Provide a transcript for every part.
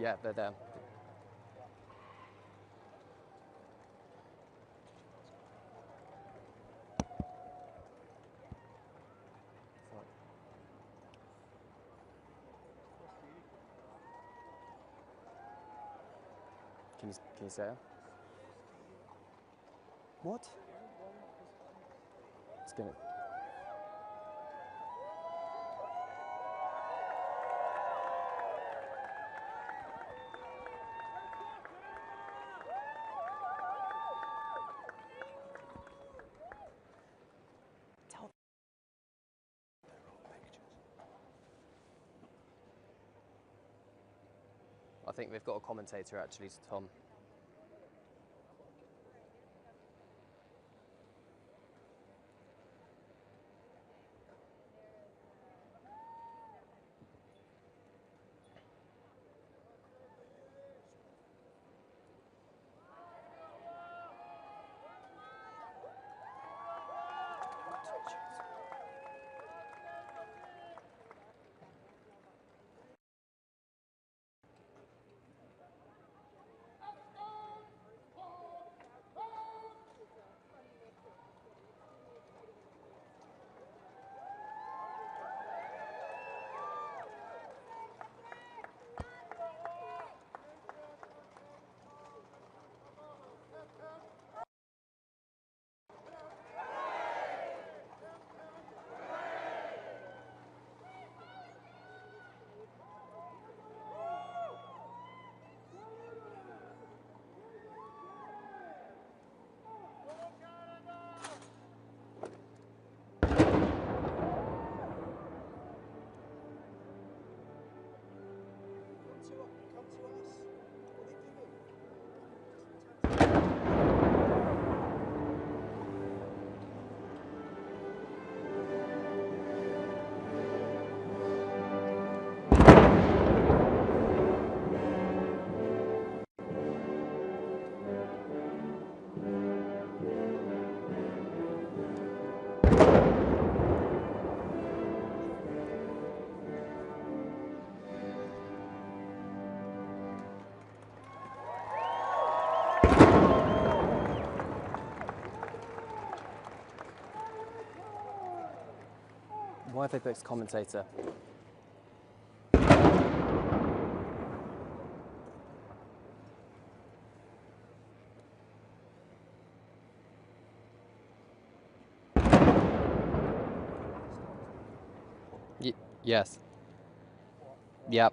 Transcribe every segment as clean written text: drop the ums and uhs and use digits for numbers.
Yeah, they're there. Can you say it? What? It's gonna. I think they've got a commentator actually, Tom. Why have they booked commentator? Yes. Yep.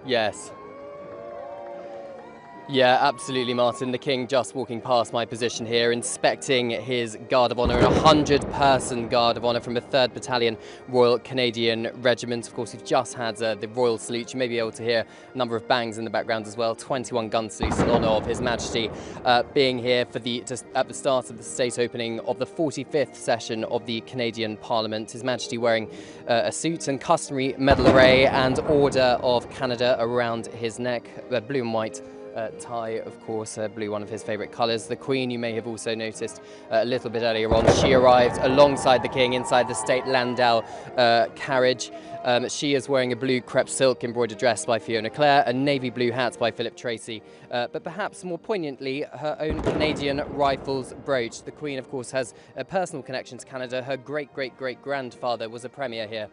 Yes. Yeah, absolutely, Martin. The King just walking past my position here, inspecting his Guard of Honour, a 100-person Guard of Honour from the 3rd Battalion Royal Canadian Regiment. Of course, we've just had the Royal Salute. You may be able to hear a number of bangs in the background as well. 21 gun salutes in honour of His Majesty being here for at the start of the state opening of the 45th session of the Canadian Parliament. His Majesty wearing a suit and customary medal array and Order of Canada around his neck, blue and white tie, of course, blue, one of his favourite colours. The Queen, you may have also noticed a little bit earlier on, she arrived alongside the King inside the state landau carriage. She is wearing a blue crepe silk embroidered dress by Fiona Clare, a navy blue hat by Philip Tracy, but perhaps more poignantly, her own Canadian Rifles brooch. The Queen, of course, has a personal connection to Canada. Her great-great-great-grandfather was a premier here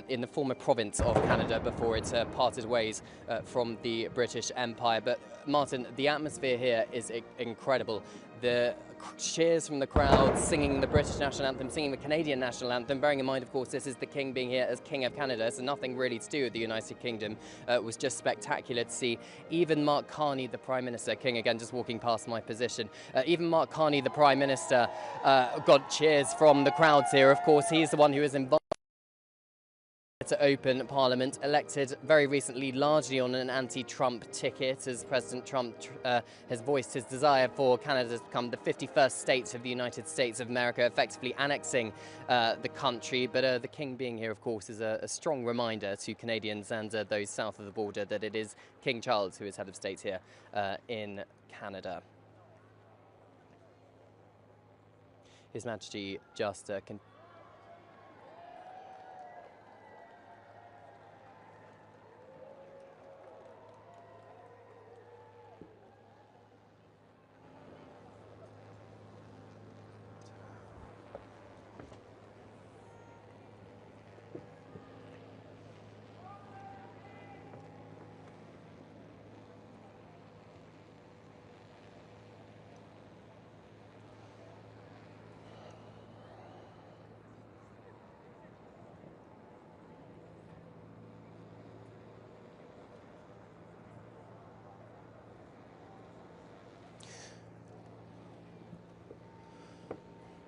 in the former province of Canada before it parted ways from the British Empire. But Martin, the atmosphere here is incredible. The cheers from the crowd, singing the British national anthem, singing the Canadian national anthem, bearing in mind, of course, this is the King being here as King of Canada, so nothing really to do with the United Kingdom. It was just spectacular to see. Even Mark Carney, the Prime Minister, King again just walking past my position, even Mark Carney, the Prime Minister, got cheers from the crowds here. Of course, he's the one who is invited to open Parliament, elected very recently largely on an anti-Trump ticket, as President Trump has voiced his desire for Canada to become the 51st state of the United States of America, effectively annexing the country. But the King being here, of course, is a strong reminder to Canadians and those south of the border that it is King Charles who is head of state here in Canada. His Majesty just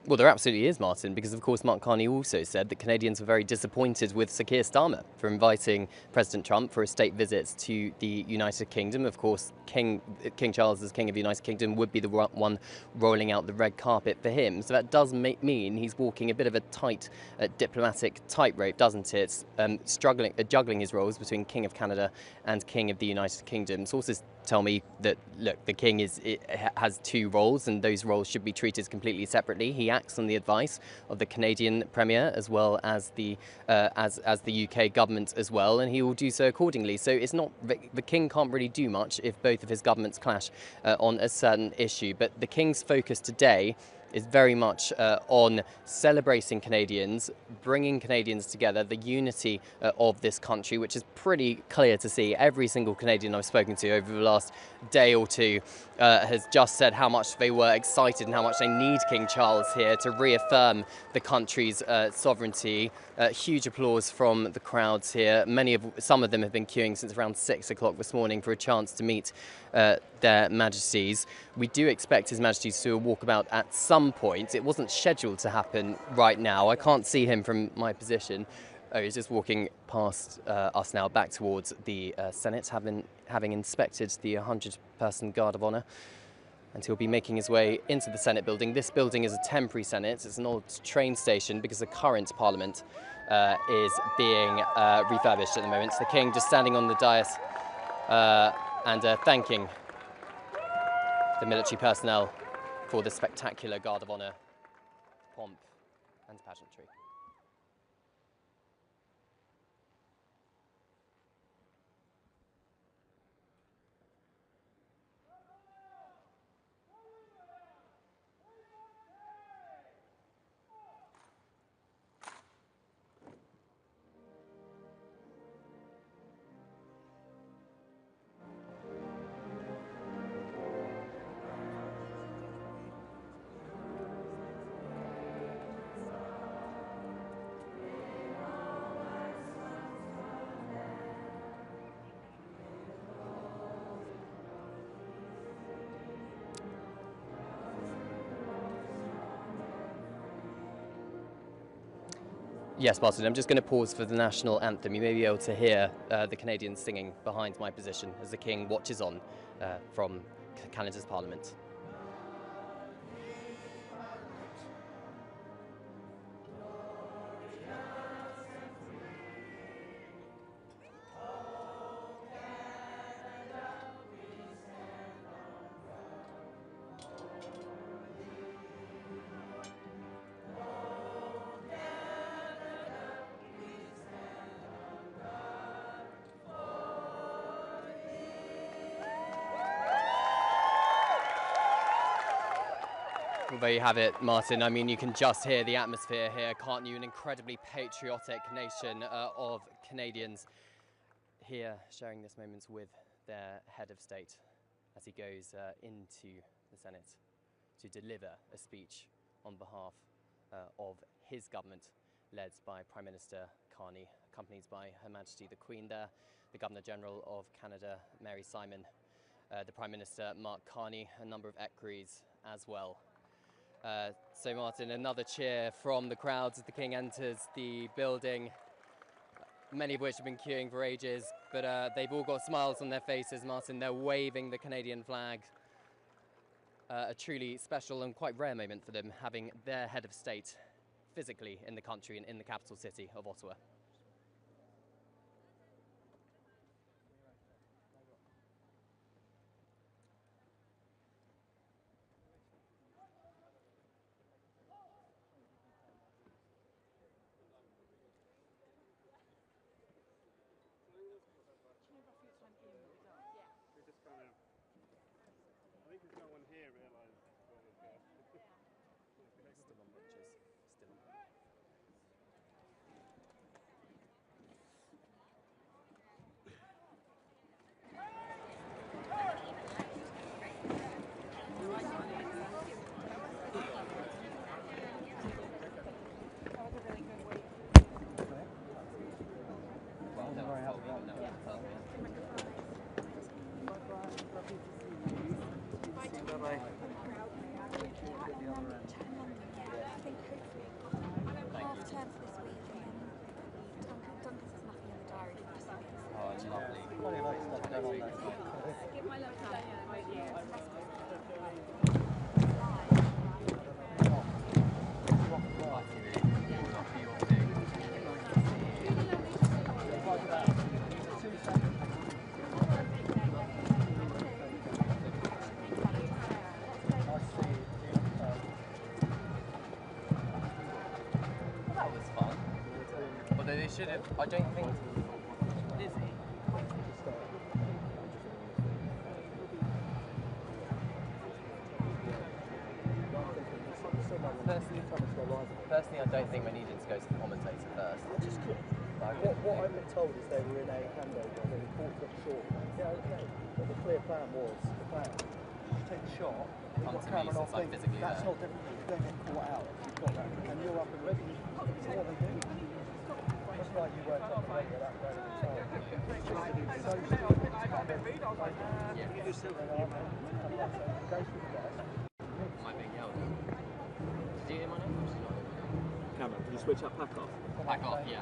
Well, there absolutely is, Martin, because of course Mark Carney also said that Canadians were very disappointed with Sir Keir Starmer for inviting President Trump for a state visit to the United Kingdom. Of course, King Charles, as King of the United Kingdom, would be the one rolling out the red carpet for him. So that does mean he's walking a bit of a tight diplomatic tightrope, doesn't it? Juggling his roles between King of Canada and King of the United Kingdom. Sources tell me that, look, the King has two roles, and those roles should be treated completely separately. He acts on the advice of the Canadian Premier as well as the UK government as well, and he will do so accordingly. So it's not, the King can't really do much if both of his governments clash on a certain issue. But the King's focus today is very much on celebrating Canadians, bringing Canadians together, the unity of this country, which is pretty clear to see. Every single Canadian I've spoken to over the last day or two has just said how much they were excited and how much they need King Charles here to reaffirm the country's sovereignty. Huge applause from the crowds here. Some of them have been queuing since around 6 o'clock this morning for a chance to meet their Majesties. We do expect His Majesty to do a walkabout at some point. It wasn't scheduled to happen right now. I can't see him from my position. Oh, he's just walking past us now, back towards the Senate, having inspected the 100-person Guard of Honour, and he'll be making his way into the Senate building. This building is a temporary Senate. It's an old train station because the current Parliament is being refurbished at the moment. The King just standing on the dais and thanking the military personnel for the spectacular Guard of Honour pomp and pageantry. Yes, Martin, I'm just going to pause for the national anthem. You may be able to hear the Canadians singing behind my position as the King watches on from Canada's Parliament. Well, there you have it, Martin. I mean, you can just hear the atmosphere here, can't you? An incredibly patriotic nation of Canadians here sharing this moment with their head of state as he goes into the Senate to deliver a speech on behalf of his government, led by Prime Minister Carney, accompanied by Her Majesty the Queen there, the Governor-General of Canada, Mary Simon, the Prime Minister Mark Carney, a number of equerries as well. So Martin, another cheer from the crowds as the King enters the building, many of which have been queuing for ages, but they've all got smiles on their faces, Martin. They're waving the Canadian flag. A truly special and quite rare moment for them, having their head of state physically in the country and in the capital city of Ottawa. I think there's no one here realised what was there. Still on benches, still on. They should have, I don't think, Lizzie. Firstly, I don't think we needed to go to the commentator first. Just what I've been told is they were in a handover, they were caught up short. Yeah, okay. But the clear plan was, you take a shot, Come to me since I'm physically that's there. not difficult, you don't get caught out if you've got that. And you're up and ready. It's what they do. That's why you weren't up and ready at that very time. So go through the desk. Am I being yelled at? Did you hear my name? Cameron, can you switch that pack off? Back off, yeah.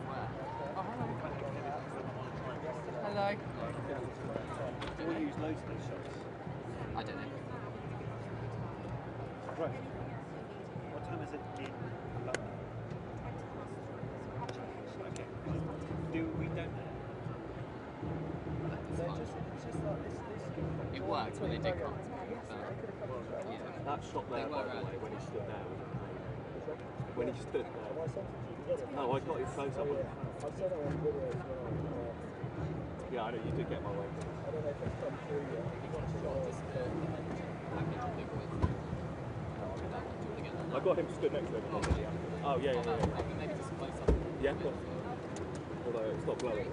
Where? Oh, hello. Hello. Do we use loads of those shots? I don't know. Right. What time is it in London? Okay. We don't know. It worked when they did cut. That shot there, by the way, when he stood there, was amazing. When he stood there. No, I got his close up. Yeah, I know, you did get my way. I don't know if it's come through yet. I got him stood next to him. Oh, yeah. Maybe just close up. Yeah, of course. Although it's not blowing.